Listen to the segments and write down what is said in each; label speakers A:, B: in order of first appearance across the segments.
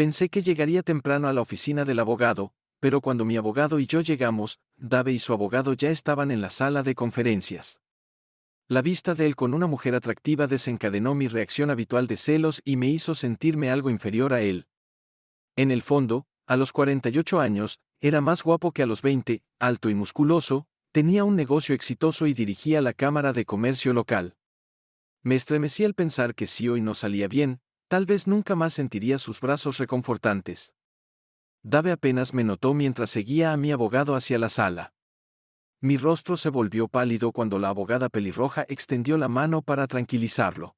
A: Pensé que llegaría temprano a la oficina del abogado, pero cuando mi abogado y yo llegamos, Dave y su abogado ya estaban en la sala de conferencias. La vista de él con una mujer atractiva desencadenó mi reacción habitual de celos y me hizo sentirme algo inferior a él. En el fondo, a los 48 años, era más guapo que a los 20, alto y musculoso, tenía un negocio exitoso y dirigía la Cámara de Comercio local. Me estremecí al pensar que si hoy no salía bien, tal vez nunca más sentiría sus brazos reconfortantes. Dave apenas me notó mientras seguía a mi abogado hacia la sala. Mi rostro se volvió pálido cuando la abogada pelirroja extendió la mano para tranquilizarlo.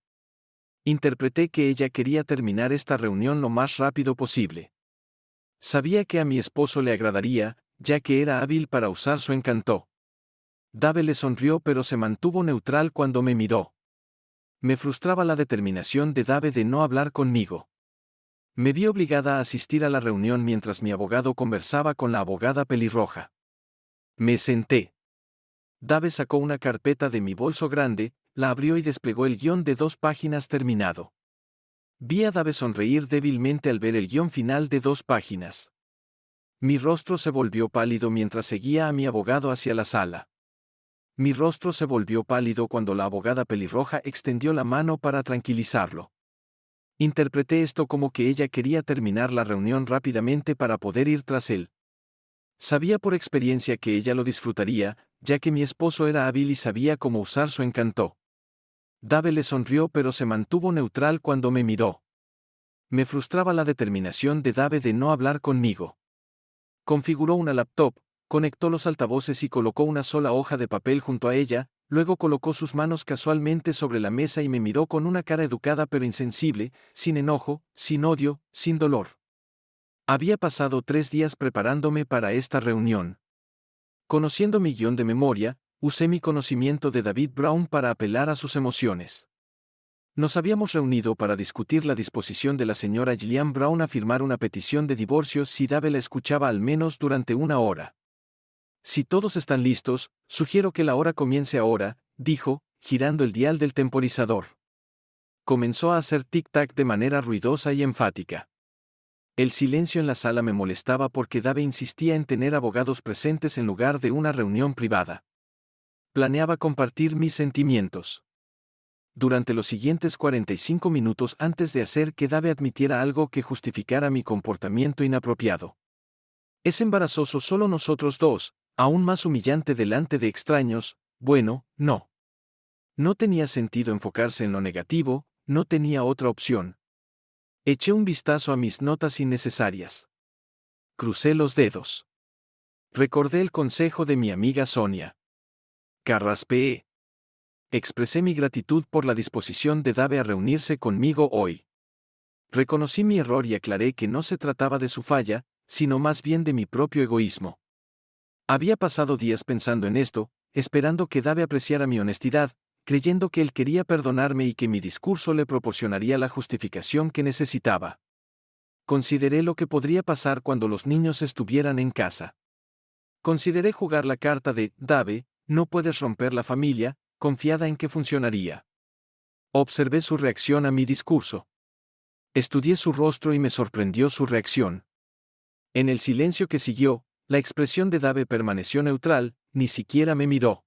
A: Interpreté que ella quería terminar esta reunión lo más rápido posible. Sabía que a mi esposo le agradaría, ya que era hábil para usar su encanto. Dave le sonrió pero se mantuvo neutral cuando me miró. Me frustraba la determinación de Dave de no hablar conmigo. Me vi obligada a asistir a la reunión mientras mi abogado conversaba con la abogada pelirroja. Me senté. Dave sacó una carpeta de mi bolso grande, la abrió y desplegó el guión de 2 páginas terminado. Vi a Dave sonreír débilmente al ver el guión final de 2 páginas. Mi rostro se volvió pálido mientras seguía a mi abogado hacia la sala. Mi rostro se volvió pálido cuando la abogada pelirroja extendió la mano para tranquilizarlo. Interpreté esto como que ella quería terminar la reunión rápidamente para poder ir tras él. Sabía por experiencia que ella lo disfrutaría, ya que mi esposo era hábil y sabía cómo usar su encanto. Dave le sonrió pero se mantuvo neutral cuando me miró. Me frustraba la determinación de Dave de no hablar conmigo. Configuró una laptop, conectó los altavoces y colocó una sola hoja de papel junto a ella, luego colocó sus manos casualmente sobre la mesa y me miró con una cara educada pero insensible, sin enojo, sin odio, sin dolor. Había pasado 3 días preparándome para esta reunión. Conociendo mi guión de memoria, usé mi conocimiento de David Brown para apelar a sus emociones. Nos habíamos reunido para discutir la disposición de la señora Gillian Brown a firmar una petición de divorcio si Dave la escuchaba al menos durante 1 hora. Si todos están listos, sugiero que la hora comience ahora, dijo, girando el dial del temporizador. Comenzó a hacer tic-tac de manera ruidosa y enfática. El silencio en la sala me molestaba porque Dave insistía en tener abogados presentes en lugar de una reunión privada. Planeaba compartir mis sentimientos. Durante los siguientes 45 minutos antes de hacer que Dave admitiera algo que justificara mi comportamiento inapropiado. Es embarazoso solo nosotros dos, aún más humillante delante de extraños, bueno, no. No tenía sentido enfocarse en lo negativo, no tenía otra opción. Eché un vistazo a mis notas innecesarias. Crucé los dedos. Recordé el consejo de mi amiga Sonia. Carraspeé. Expresé mi gratitud por la disposición de Dave a reunirse conmigo hoy. Reconocí mi error y aclaré que no se trataba de su falla, sino más bien de mi propio egoísmo. Había pasado días pensando en esto, esperando que Dave apreciara mi honestidad, creyendo que él quería perdonarme y que mi discurso le proporcionaría la justificación que necesitaba. Consideré lo que podría pasar cuando los niños estuvieran en casa. Consideré jugar la carta de, Dave, no puedes romper la familia, confiada en que funcionaría. Observé su reacción a mi discurso. Estudié su rostro y me sorprendió su reacción. En el silencio que siguió, la expresión de Dave permaneció neutral, ni siquiera me miró.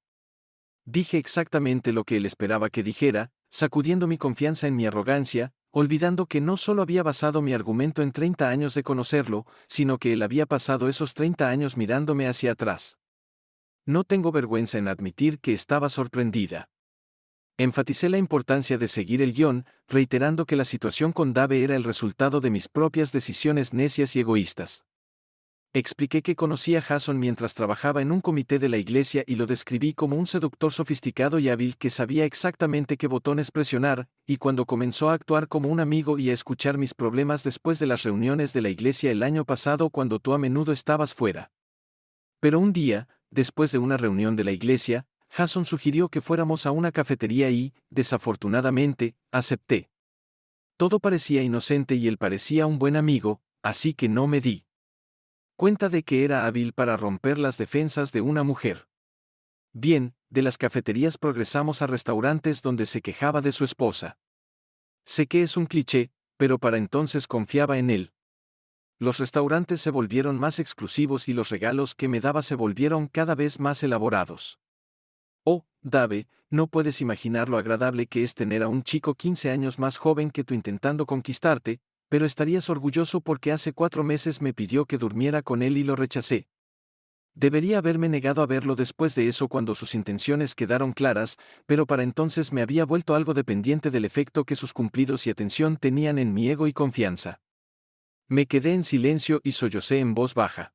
A: Dije exactamente lo que él esperaba que dijera, sacudiendo mi confianza en mi arrogancia, olvidando que no solo había basado mi argumento en 30 años de conocerlo, sino que él había pasado esos 30 años mirándome hacia atrás. No tengo vergüenza en admitir que estaba sorprendida. Enfaticé la importancia de seguir el guión, reiterando que la situación con Dave era el resultado de mis propias decisiones necias y egoístas. Expliqué que conocí a Jason mientras trabajaba en un comité de la iglesia y lo describí como un seductor sofisticado y hábil que sabía exactamente qué botones presionar, y cuando comenzó a actuar como un amigo y a escuchar mis problemas después de las reuniones de la iglesia el año pasado cuando tú a menudo estabas fuera. Pero un día, después de una reunión de la iglesia, Jason sugirió que fuéramos a una cafetería y, desafortunadamente, acepté. Todo parecía inocente y él parecía un buen amigo, así que no me di cuenta de que era hábil para romper las defensas de una mujer. Bien, de las cafeterías progresamos a restaurantes donde se quejaba de su esposa. Sé que es un cliché, pero para entonces confiaba en él. Los restaurantes se volvieron más exclusivos y los regalos que me daba se volvieron cada vez más elaborados. Oh, Dave, no puedes imaginar lo agradable que es tener a un chico 15 años más joven que tú intentando conquistarte, pero estarías orgulloso porque hace 4 meses me pidió que durmiera con él y lo rechacé. Debería haberme negado a verlo después de eso cuando sus intenciones quedaron claras, pero para entonces me había vuelto algo dependiente del efecto que sus cumplidos y atención tenían en mi ego y confianza. Me quedé en silencio y sollocé en voz baja.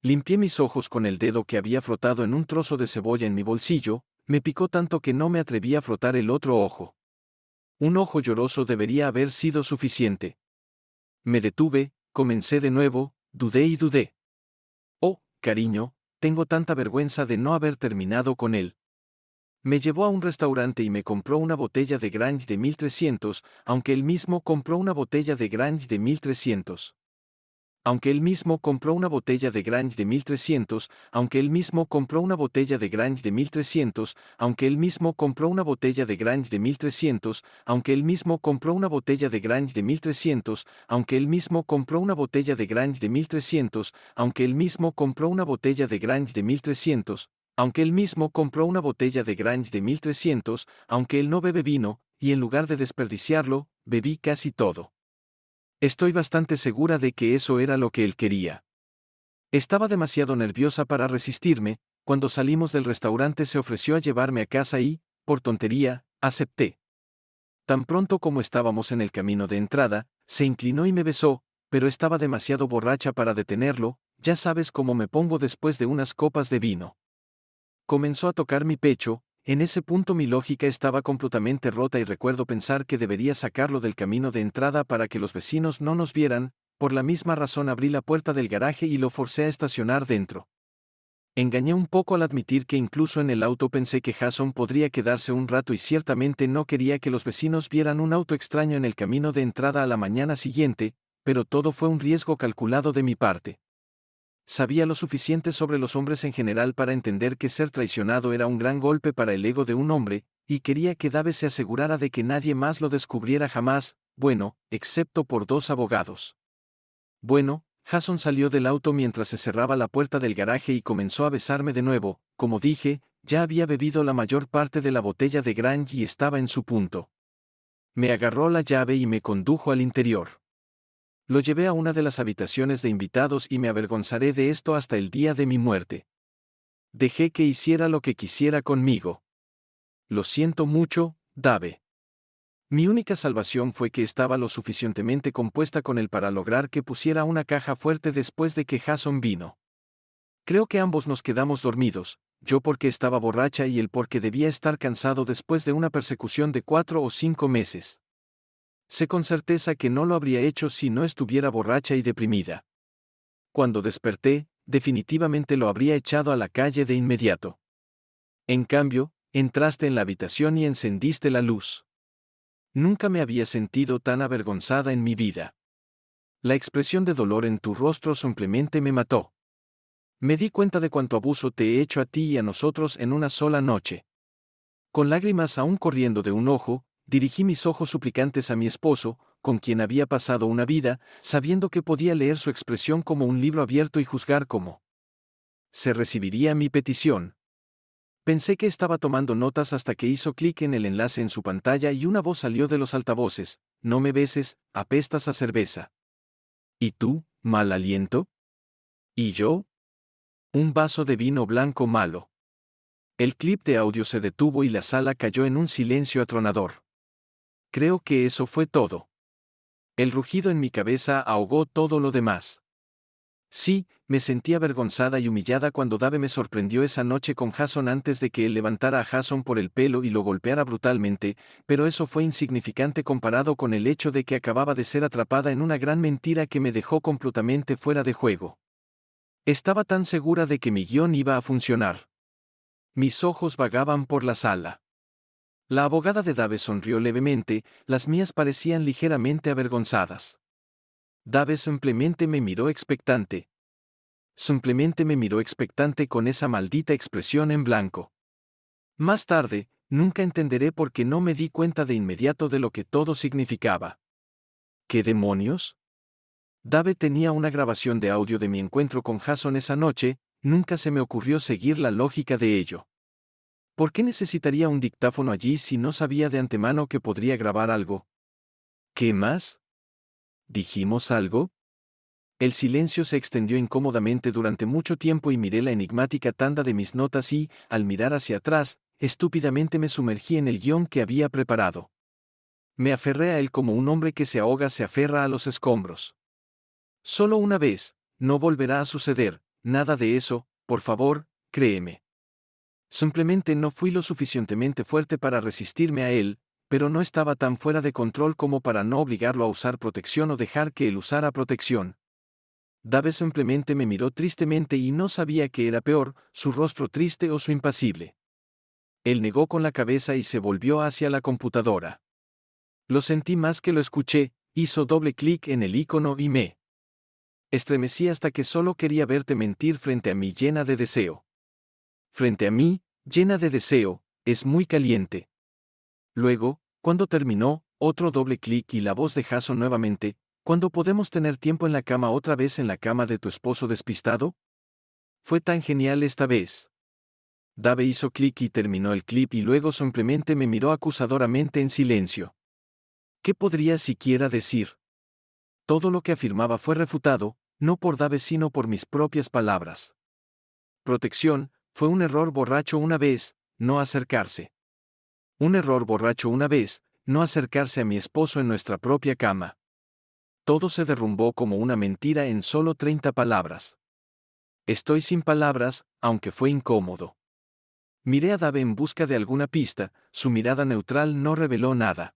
A: Limpié mis ojos con el dedo que había frotado en un trozo de cebolla en mi bolsillo, me picó tanto que no me atreví a frotar el otro ojo. Un ojo lloroso debería haber sido suficiente. Me detuve, comencé de nuevo, dudé y dudé. Oh, cariño, tengo tanta vergüenza de no haber terminado con él. Me llevó a un restaurante y me compró una botella de Grange de 1300, aunque él mismo compró una botella de Grange de 1300. Aunque él mismo compró una botella de Grange de 1300, aunque él mismo compró una botella de Grange de 1300, aunque él mismo compró una botella de Grange de 1300, aunque él mismo compró una botella de Grange de 1300, aunque él mismo compró una botella de Grange de 1300, aunque él mismo compró una botella de Grange de 1300, aunque él mismo compró una botella de Grange de 1300, aunque él no bebe vino, y en lugar de desperdiciarlo, bebí casi todo. Estoy bastante segura de que eso era lo que él quería. Estaba demasiado nerviosa para resistirme. Cuando salimos del restaurante se ofreció a llevarme a casa y, por tontería, acepté. Tan pronto como estábamos en el camino de entrada, se inclinó y me besó, pero estaba demasiado borracha para detenerlo, ya sabes cómo me pongo después de unas copas de vino. Comenzó a tocar mi pecho. En ese punto mi lógica estaba completamente rota y recuerdo pensar que debería sacarlo del camino de entrada para que los vecinos no nos vieran. Por la misma razón abrí la puerta del garaje y lo forcé a estacionar dentro. Engañé un poco al admitir que incluso en el auto pensé que Jason podría quedarse un rato y ciertamente no quería que los vecinos vieran un auto extraño en el camino de entrada a la mañana siguiente, pero todo fue un riesgo calculado de mi parte. Sabía lo suficiente sobre los hombres en general para entender que ser traicionado era un gran golpe para el ego de un hombre, y quería que Dave se asegurara de que nadie más lo descubriera jamás, bueno, excepto por 2 abogados. Bueno, Jason salió del auto mientras se cerraba la puerta del garaje y comenzó a besarme de nuevo. Como dije, ya había bebido la mayor parte de la botella de Grange y estaba en su punto. Me agarró la llave y me condujo al interior. Lo llevé a una de las habitaciones de invitados y me avergonzaré de esto hasta el día de mi muerte. Dejé que hiciera lo que quisiera conmigo. Lo siento mucho, Dave. Mi única salvación fue que estaba lo suficientemente compuesta con él para lograr que pusiera una caja fuerte después de que Jason vino. Creo que ambos nos quedamos dormidos, yo porque estaba borracha y él porque debía estar cansado después de una persecución de 4 o 5 meses. Sé con certeza que no lo habría hecho si no estuviera borracha y deprimida. Cuando desperté, definitivamente lo habría echado a la calle de inmediato. En cambio, entraste en la habitación y encendiste la luz. Nunca me había sentido tan avergonzada en mi vida. La expresión de dolor en tu rostro simplemente me mató. Me di cuenta de cuánto abuso te he hecho a ti y a nosotros en una sola noche. Con lágrimas aún corriendo de un ojo, dirigí mis ojos suplicantes a mi esposo, con quien había pasado una vida, sabiendo que podía leer su expresión como un libro abierto y juzgar cómo se recibiría mi petición. Pensé que estaba tomando notas hasta que hizo clic en el enlace en su pantalla y una voz salió de los altavoces: no me beses, apestas a cerveza. ¿Y tú, mal aliento? ¿Y yo? Un vaso de vino blanco malo. El clip de audio se detuvo y la sala cayó en un silencio atronador. Creo que eso fue todo. El rugido en mi cabeza ahogó todo lo demás. Sí, me sentí avergonzada y humillada cuando Dave me sorprendió esa noche con Jason antes de que él levantara a Jason por el pelo y lo golpeara brutalmente, pero eso fue insignificante comparado con el hecho de que acababa de ser atrapada en una gran mentira que me dejó completamente fuera de juego. Estaba tan segura de que mi guión iba a funcionar. Mis ojos vagaban por la sala. La abogada de Dave sonrió levemente, las mías parecían ligeramente avergonzadas. Dave simplemente me miró expectante. Simplemente me miró expectante con esa maldita expresión en blanco. Más tarde, nunca entenderé por qué no me di cuenta de inmediato de lo que todo significaba. ¿Qué demonios? Dave tenía una grabación de audio de mi encuentro con Jason esa noche, nunca se me ocurrió seguir la lógica de ello. ¿Por qué necesitaría un dictáfono allí si no sabía de antemano que podría grabar algo? ¿Qué más? ¿Dijimos algo? El silencio se extendió incómodamente durante mucho tiempo y miré la enigmática tanda de mis notas y, al mirar hacia atrás, estúpidamente me sumergí en el guión que había preparado. Me aferré a él como un hombre que se ahoga se aferra a los escombros. Solo una vez, no volverá a suceder, nada de eso, por favor, créeme. Simplemente no fui lo suficientemente fuerte para resistirme a él, pero no estaba tan fuera de control como para no obligarlo a usar protección o dejar que él usara protección. Dave simplemente me miró tristemente y no sabía qué era peor, su rostro triste o su impasible. Él negó con la cabeza y se volvió hacia la computadora. Lo sentí más que lo escuché, hizo doble clic en el icono y me estremecí hasta que solo quería verte mentir frente a mí llena de deseo. Frente a mí, llena de deseo, es muy caliente. Luego, cuando terminó, otro doble clic y la voz de Jason nuevamente, ¿cuándo podemos tener tiempo en la cama otra vez en la cama de tu esposo despistado? Fue tan genial esta vez. Dave hizo clic y terminó el clip y luego simplemente me miró acusadoramente en silencio. ¿Qué podría siquiera decir? Todo lo que afirmaba fue refutado, no por Dave sino por mis propias palabras. Protección, fue un error borracho una vez, no acercarse. Un error borracho una vez, no acercarse a mi esposo en nuestra propia cama. Todo se derrumbó como una mentira en solo 30 palabras. Estoy sin palabras, aunque fue incómodo. Miré a Dave en busca de alguna pista, su mirada neutral no reveló nada.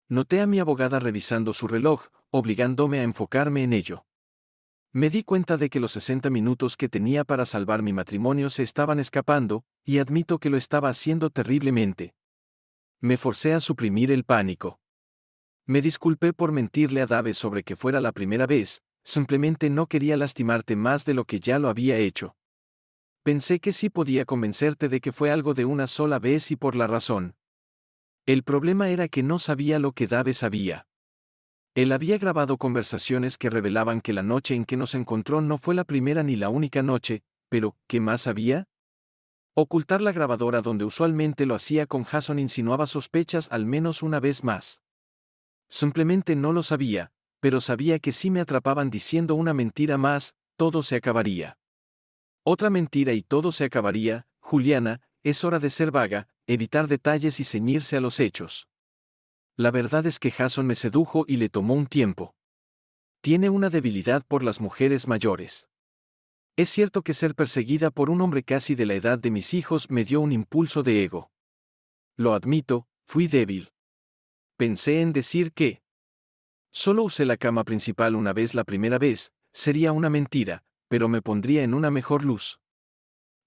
A: Noté a mi abogada revisando su reloj, obligándome a enfocarme en ello. Me di cuenta de que los 60 minutos que tenía para salvar mi matrimonio se estaban escapando, y admito que lo estaba haciendo terriblemente. Me forcé a suprimir el pánico. Me disculpé por mentirle a Dave sobre que fuera la primera vez, simplemente no quería lastimarte más de lo que ya lo había hecho. Pensé que sí podía convencerte de que fue algo de una sola vez y por la razón. El problema era que no sabía lo que Dave sabía. Él había grabado conversaciones que revelaban que la noche en que nos encontró no fue la primera ni la única noche, pero, ¿qué más sabía? Ocultar la grabadora donde usualmente lo hacía con Jason insinuaba sospechas al menos una vez más. Simplemente no lo sabía, pero sabía que si me atrapaban diciendo una mentira más, todo se acabaría. Otra mentira y todo se acabaría. Juliana, es hora de ser vaga, evitar detalles y ceñirse a los hechos. La verdad es que Jason me sedujo y le tomó un tiempo. Tiene una debilidad por las mujeres mayores. Es cierto que ser perseguida por un hombre casi de la edad de mis hijos me dio un impulso de ego. Lo admito, fui débil. Pensé en decir que solo usé la cama principal una vez la primera vez, sería una mentira, pero me pondría en una mejor luz.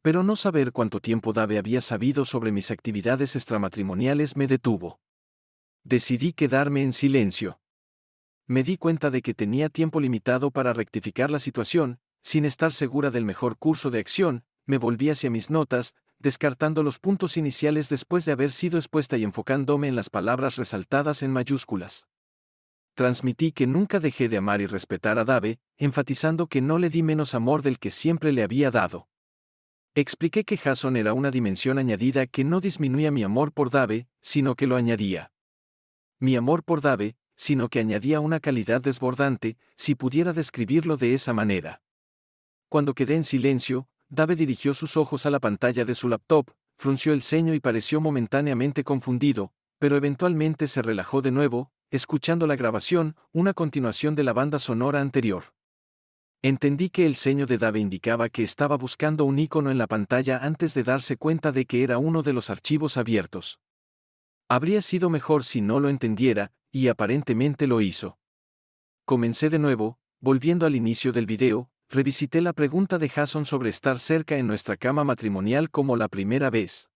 A: Pero no saber cuánto tiempo Dave había sabido sobre mis actividades extramatrimoniales me detuvo. Decidí quedarme en silencio. Me di cuenta de que tenía tiempo limitado para rectificar la situación, sin estar segura del mejor curso de acción, me volví hacia mis notas, descartando los puntos iniciales después de haber sido expuesta y enfocándome en las palabras resaltadas en mayúsculas. Transmití que nunca dejé de amar y respetar a Dave, enfatizando que no le di menos amor del que siempre le había dado. Expliqué que Jason era una dimensión añadida que no disminuía mi amor por Dave, sino que lo añadía. Mi amor por Dave, sino que añadía una calidad desbordante, si pudiera describirlo de esa manera. Cuando quedé en silencio, Dave dirigió sus ojos a la pantalla de su laptop, frunció el ceño y pareció momentáneamente confundido, pero eventualmente se relajó de nuevo, escuchando la grabación, una continuación de la banda sonora anterior. Entendí que el ceño de Dave indicaba que estaba buscando un icono en la pantalla antes de darse cuenta de que era uno de los archivos abiertos. Habría sido mejor si no lo entendiera, y aparentemente lo hizo. Comencé de nuevo, volviendo al inicio del video, revisité la pregunta de Jason sobre estar cerca en nuestra cama matrimonial como la primera vez.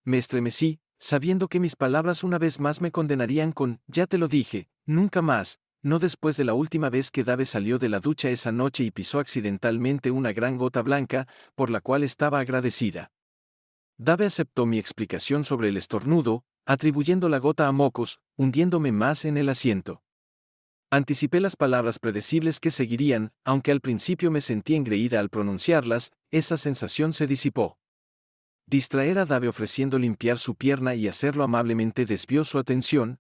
A: Me estremecí, sabiendo que mis palabras una vez más me condenarían con, ya te lo dije, nunca más, no después de la última vez que Dave salió de la ducha esa noche y pisó accidentalmente una gran gota blanca, por la cual estaba agradecida. Dave aceptó mi explicación sobre el estornudo, atribuyendo la gota a mocos, hundiéndome más en el asiento. Anticipé las palabras predecibles que seguirían, aunque al principio me sentí engreída al pronunciarlas, esa sensación se disipó. Distraer a Dave ofreciendo limpiar su pierna y hacerlo amablemente desvió su atención.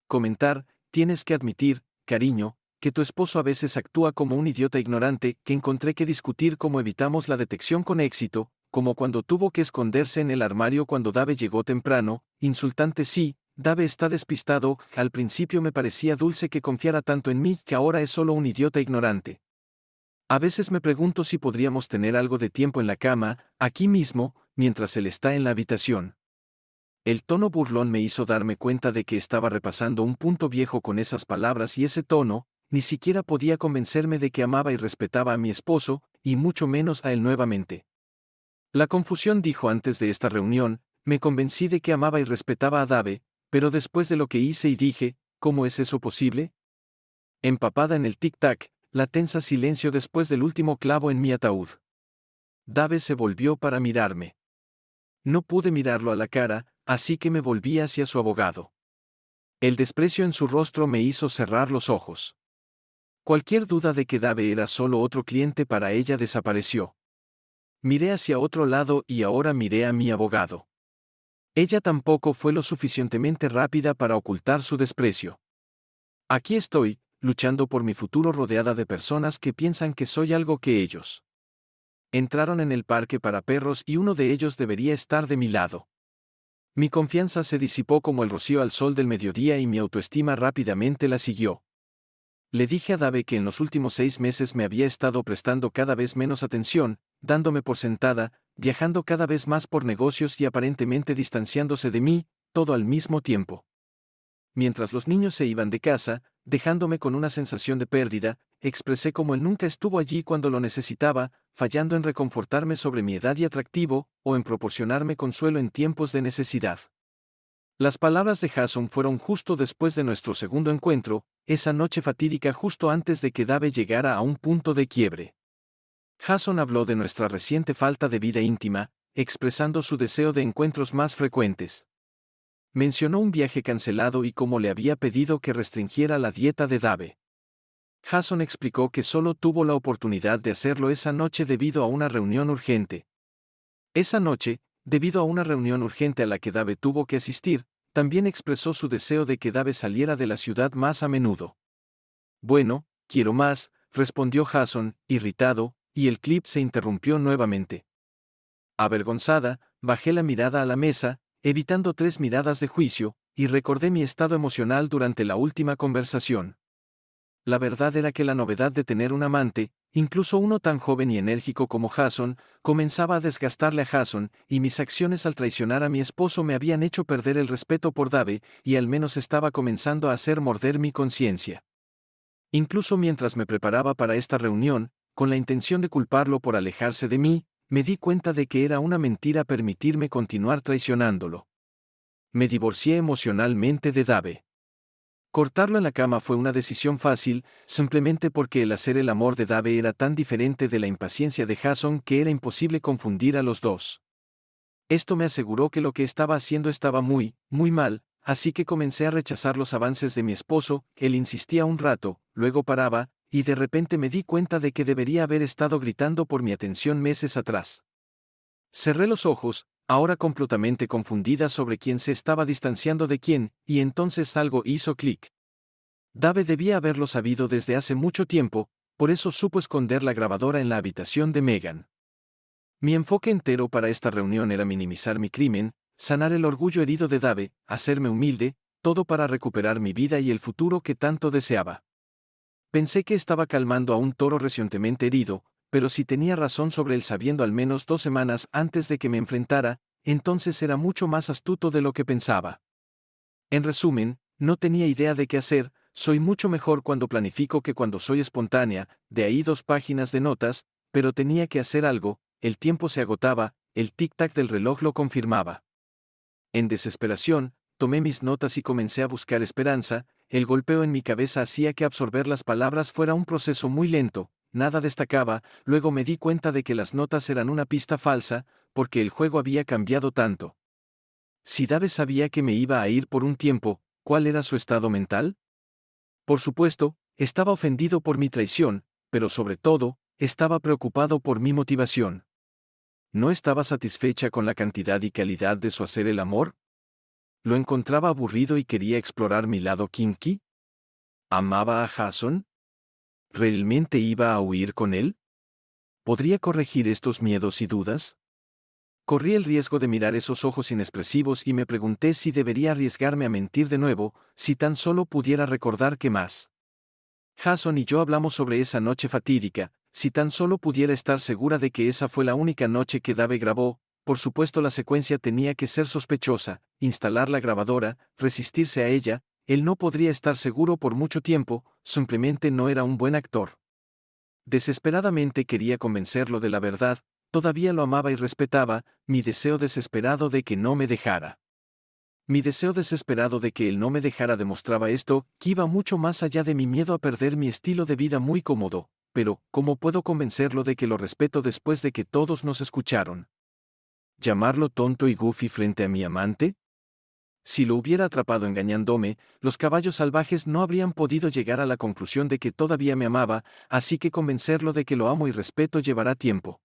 A: Comentar, tienes que admitir, cariño, que tu esposo a veces actúa como un idiota ignorante, que encontré que discutir cómo evitamos la detección con éxito, como cuando tuvo que esconderse en el armario cuando Dave llegó temprano, insultante sí, Dave está despistado, al principio me parecía dulce que confiara tanto en mí que ahora es solo un idiota ignorante. A veces me pregunto si podríamos tener algo de tiempo en la cama, aquí mismo, mientras él está en la habitación. El tono burlón me hizo darme cuenta de que estaba repasando un punto viejo con esas palabras y ese tono, ni siquiera podía convencerme de que amaba y respetaba a mi esposo, y mucho menos a él nuevamente. La confusión dijo antes de esta reunión, me convencí de que amaba y respetaba a Dave, pero después de lo que hice y dije, ¿cómo es eso posible? Empapada en el tic-tac, la tensa silencio después del último clavo en mi ataúd. Dave se volvió para mirarme. No pude mirarlo a la cara, así que me volví hacia su abogado. El desprecio en su rostro me hizo cerrar los ojos. Cualquier duda de que Dave era solo otro cliente para ella desapareció. Miré hacia otro lado y ahora miré a mi abogado. Ella tampoco fue lo suficientemente rápida para ocultar su desprecio. Aquí estoy, luchando por mi futuro rodeada de personas que piensan que soy algo que ellos. Entraron en el parque para perros y uno de ellos debería estar de mi lado. Mi confianza se disipó como el rocío al sol del mediodía y mi autoestima rápidamente la siguió. Le dije a Dave que en los últimos 6 meses me había estado prestando cada vez menos atención, dándome por sentada, viajando cada vez más por negocios y aparentemente distanciándose de mí, todo al mismo tiempo. Mientras los niños se iban de casa, dejándome con una sensación de pérdida, expresé cómo él nunca estuvo allí cuando lo necesitaba, fallando en reconfortarme sobre mi edad y atractivo, o en proporcionarme consuelo en tiempos de necesidad. Las palabras de Jason fueron justo después de nuestro segundo encuentro, esa noche fatídica justo antes de que Dave llegara a un punto de quiebre. Jason habló de nuestra reciente falta de vida íntima, expresando su deseo de encuentros más frecuentes. Mencionó un viaje cancelado y cómo le había pedido que restringiera la dieta de Dave. Jason explicó que solo tuvo la oportunidad de hacerlo esa noche debido a una reunión urgente. Esa noche, debido a una reunión urgente a la que Dave tuvo que asistir, también expresó su deseo de que Dave saliera de la ciudad más a menudo. Bueno, quiero más, respondió Jason, irritado, y el clip se interrumpió nuevamente. Avergonzada, bajé la mirada a la mesa, evitando 3 miradas de juicio, y recordé mi estado emocional durante la última conversación. La verdad era que la novedad de tener un amante, incluso uno tan joven y enérgico como Jason, comenzaba a desgastarle a Jason, y mis acciones al traicionar a mi esposo me habían hecho perder el respeto por Dave, y al menos estaba comenzando a hacer morder mi conciencia. Incluso mientras me preparaba para esta reunión, con la intención de culparlo por alejarse de mí, me di cuenta de que era una mentira permitirme continuar traicionándolo. Me divorcié emocionalmente de Dave. Cortarlo en la cama fue una decisión fácil, simplemente porque el hacer el amor de Dave era tan diferente de la impaciencia de Jason que era imposible confundir a los dos. Esto me aseguró que lo que estaba haciendo estaba muy, muy mal, así que comencé a rechazar los avances de mi esposo. Él insistía un rato, luego paraba, y de repente me di cuenta de que debería haber estado gritando por mi atención meses atrás. Cerré los ojos, ahora completamente confundida sobre quién se estaba distanciando de quién, y entonces algo hizo clic. Dave debía haberlo sabido desde hace mucho tiempo, por eso supo esconder la grabadora en la habitación de Megan. Mi enfoque entero para esta reunión era minimizar mi crimen, sanar el orgullo herido de Dave, hacerme humilde, todo para recuperar mi vida y el futuro que tanto deseaba. Pensé que estaba calmando a un toro recientemente herido, pero si tenía razón sobre él sabiendo al menos 2 semanas antes de que me enfrentara, entonces era mucho más astuto de lo que pensaba. En resumen, no tenía idea de qué hacer, soy mucho mejor cuando planifico que cuando soy espontánea, de ahí 2 páginas de notas, pero tenía que hacer algo, el tiempo se agotaba, el tic-tac del reloj lo confirmaba. En desesperación, tomé mis notas y comencé a buscar esperanza, el golpeo en mi cabeza hacía que absorber las palabras fuera un proceso muy lento, nada destacaba, luego me di cuenta de que las notas eran una pista falsa, porque el juego había cambiado tanto. Si Dave sabía que me iba a ir por un tiempo, ¿cuál era su estado mental? Por supuesto, estaba ofendido por mi traición, pero sobre todo, estaba preocupado por mi motivación. ¿No estaba satisfecha con la cantidad y calidad de su hacer el amor? ¿Lo encontraba aburrido y quería explorar mi lado kinky? ¿Amaba a Jason? ¿Realmente iba a huir con él? ¿Podría corregir estos miedos y dudas? Corrí el riesgo de mirar esos ojos inexpresivos y me pregunté si debería arriesgarme a mentir de nuevo, si tan solo pudiera recordar qué más. Jason y yo hablamos sobre esa noche fatídica, si tan solo pudiera estar segura de que esa fue la única noche que Dave grabó. Por supuesto la secuencia tenía que ser sospechosa, instalar la grabadora, resistirse a ella, él no podría estar seguro por mucho tiempo, simplemente no era un buen actor. Desesperadamente quería convencerlo de la verdad, todavía lo amaba y respetaba, mi deseo desesperado de que no me dejara. Mi deseo desesperado de que él no me dejara demostraba esto, que iba mucho más allá de mi miedo a perder mi estilo de vida muy cómodo, pero, ¿cómo puedo convencerlo de que lo respeto después de que todos nos escucharon? ¿Llamarlo tonto y goofy frente a mi amante? Si lo hubiera atrapado engañándome, los caballos salvajes no habrían podido llegar a la conclusión de que todavía me amaba, así que convencerlo de que lo amo y respeto llevará tiempo.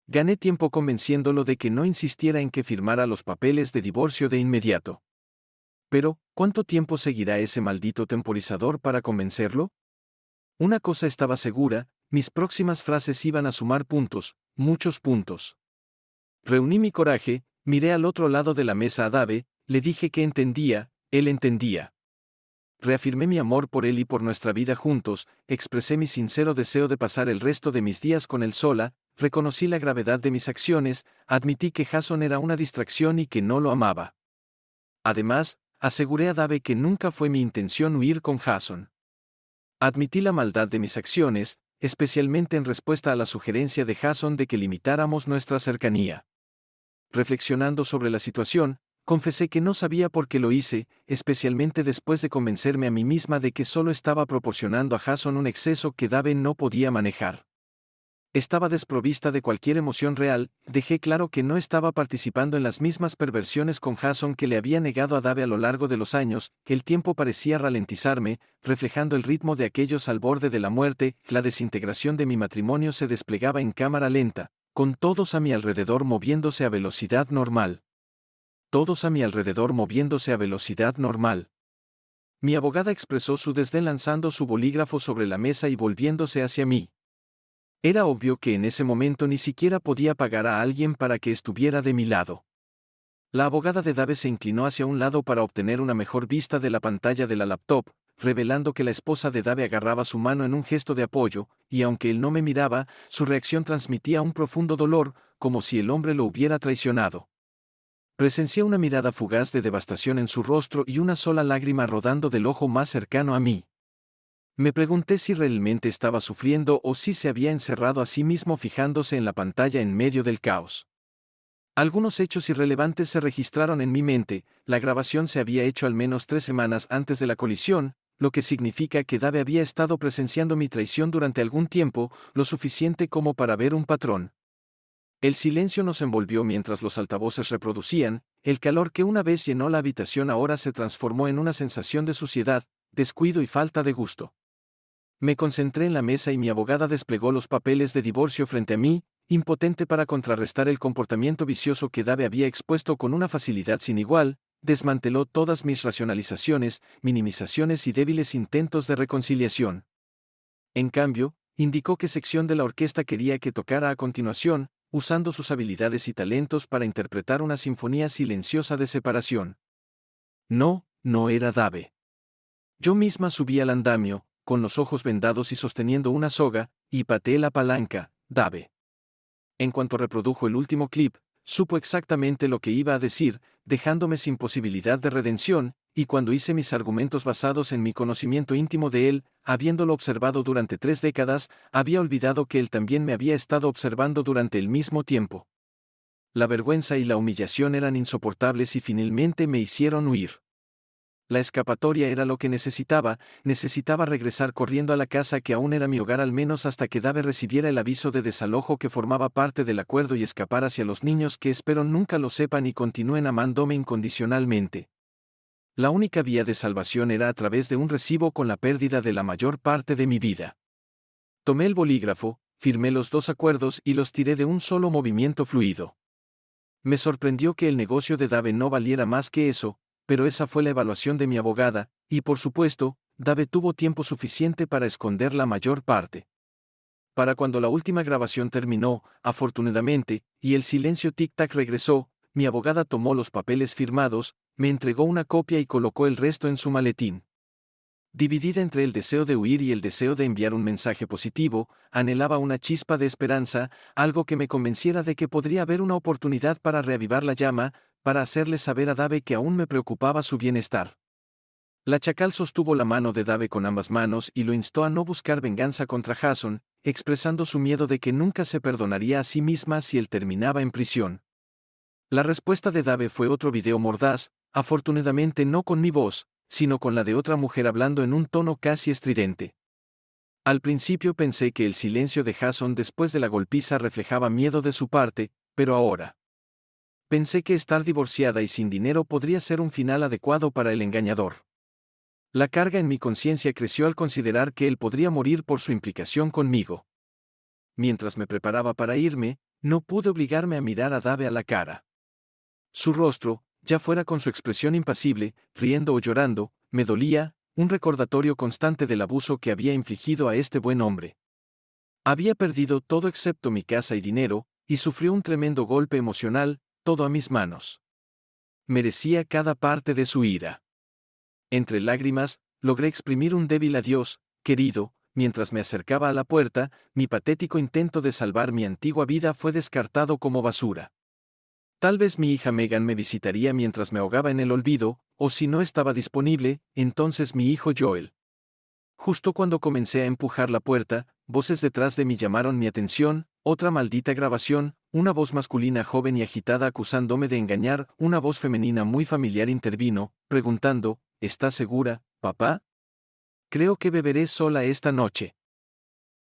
A: Gané tiempo convenciéndolo de que no insistiera en que firmara los papeles de divorcio de inmediato. Pero, ¿cuánto tiempo seguirá ese maldito temporizador para convencerlo? Una cosa estaba segura, mis próximas frases iban a sumar puntos, muchos puntos. Reuní mi coraje, miré al otro lado de la mesa a Dave, le dije que entendía, él entendía. Reafirmé mi amor por él y por nuestra vida juntos, expresé mi sincero deseo de pasar el resto de mis días con él sola, reconocí la gravedad de mis acciones, admití que Jason era una distracción y que no lo amaba. Además, aseguré a Dave que nunca fue mi intención huir con Jason. Admití la maldad de mis acciones, especialmente en respuesta a la sugerencia de Jason de que limitáramos nuestra cercanía. Reflexionando sobre la situación, confesé que no sabía por qué lo hice, especialmente después de convencerme a mí misma de que solo estaba proporcionando a Jason un exceso que Dave no podía manejar. Estaba desprovista de cualquier emoción real, dejé claro que no estaba participando en las mismas perversiones con Jason que le había negado a Dave a lo largo de los años, que el tiempo parecía ralentizarme, reflejando el ritmo de aquellos al borde de la muerte, la desintegración de mi matrimonio se desplegaba en cámara lenta, con todos a mi alrededor moviéndose a velocidad normal. Todos a mi alrededor moviéndose a velocidad normal. Mi abogada expresó su desdén lanzando su bolígrafo sobre la mesa y volviéndose hacia mí. Era obvio que en ese momento ni siquiera podía pagar a alguien para que estuviera de mi lado. La abogada de Dave se inclinó hacia un lado para obtener una mejor vista de la pantalla de la laptop, revelando que la esposa de Dave agarraba su mano en un gesto de apoyo, y aunque él no me miraba, su reacción transmitía un profundo dolor, como si el hombre lo hubiera traicionado. Presencié una mirada fugaz de devastación en su rostro y una sola lágrima rodando del ojo más cercano a mí. Me pregunté si realmente estaba sufriendo o si se había encerrado a sí mismo fijándose en la pantalla en medio del caos. Algunos hechos irrelevantes se registraron en mi mente, la grabación se había hecho al menos 3 semanas antes de la colisión, lo que significa que Dave había estado presenciando mi traición durante algún tiempo, lo suficiente como para ver un patrón. El silencio nos envolvió mientras los altavoces reproducían, el calor que una vez llenó la habitación ahora se transformó en una sensación de suciedad, descuido y falta de gusto. Me concentré en la mesa y mi abogada desplegó los papeles de divorcio frente a mí, impotente para contrarrestar el comportamiento vicioso que Dave había expuesto con una facilidad sin igual, desmanteló todas mis racionalizaciones, minimizaciones y débiles intentos de reconciliación. En cambio, indicó qué sección de la orquesta quería que tocara a continuación, usando sus habilidades y talentos para interpretar una sinfonía silenciosa de separación. No, no era Dave. Yo misma subí al andamio, con los ojos vendados y sosteniendo una soga, y pateé la palanca, Dave. En cuanto reprodujo el último clip, supo exactamente lo que iba a decir, dejándome sin posibilidad de redención, y cuando hice mis argumentos basados en mi conocimiento íntimo de él, habiéndolo observado durante 3 décadas, había olvidado que él también me había estado observando durante el mismo tiempo. La vergüenza y la humillación eran insoportables y finalmente me hicieron huir. La escapatoria era lo que necesitaba regresar corriendo a la casa que aún era mi hogar al menos hasta que Dave recibiera el aviso de desalojo que formaba parte del acuerdo y escapar hacia los niños que espero nunca lo sepan y continúen amándome incondicionalmente. La única vía de salvación era a través de un recibo con la pérdida de la mayor parte de mi vida. Tomé el bolígrafo, firmé los 2 acuerdos y los tiré de un solo movimiento fluido. Me sorprendió que el negocio de Dave no valiera más que eso, pero esa fue la evaluación de mi abogada, y por supuesto, Dave tuvo tiempo suficiente para esconder la mayor parte. Para cuando la última grabación terminó, afortunadamente, y el silencio tic-tac regresó, mi abogada tomó los papeles firmados, me entregó una copia y colocó el resto en su maletín. Dividida entre el deseo de huir y el deseo de enviar un mensaje positivo, anhelaba una chispa de esperanza, algo que me convenciera de que podría haber una oportunidad para reavivar la llama, para hacerle saber a Dave que aún me preocupaba su bienestar. La chacal sostuvo la mano de Dave con ambas manos y lo instó a no buscar venganza contra Jason, expresando su miedo de que nunca se perdonaría a sí misma si él terminaba en prisión. La respuesta de Dave fue otro video mordaz, afortunadamente no con mi voz, sino con la de otra mujer hablando en un tono casi estridente. Al principio pensé que el silencio de Jason después de la golpiza reflejaba miedo de su parte, pero ahora pensé que estar divorciada y sin dinero podría ser un final adecuado para el engañador. La carga en mi conciencia creció al considerar que él podría morir por su implicación conmigo. Mientras me preparaba para irme, no pude obligarme a mirar a Dave a la cara. Su rostro, ya fuera con su expresión impasible, riendo o llorando, me dolía, un recordatorio constante del abuso que había infligido a este buen hombre. Había perdido todo excepto mi casa y dinero, y sufrió un tremendo golpe emocional, todo a mis manos. Merecía cada parte de su ira. Entre lágrimas, logré exprimir un débil adiós, querido, mientras me acercaba a la puerta, mi patético intento de salvar mi antigua vida fue descartado como basura. Tal vez mi hija Megan me visitaría mientras me ahogaba en el olvido, o si no estaba disponible, entonces mi hijo Joel. Justo cuando comencé a empujar la puerta, voces detrás de mí llamaron mi atención, otra maldita grabación, una voz masculina joven y agitada acusándome de engañar, una voz femenina muy familiar intervino, preguntando, ¿estás segura, papá? Creo que beberé sola esta noche.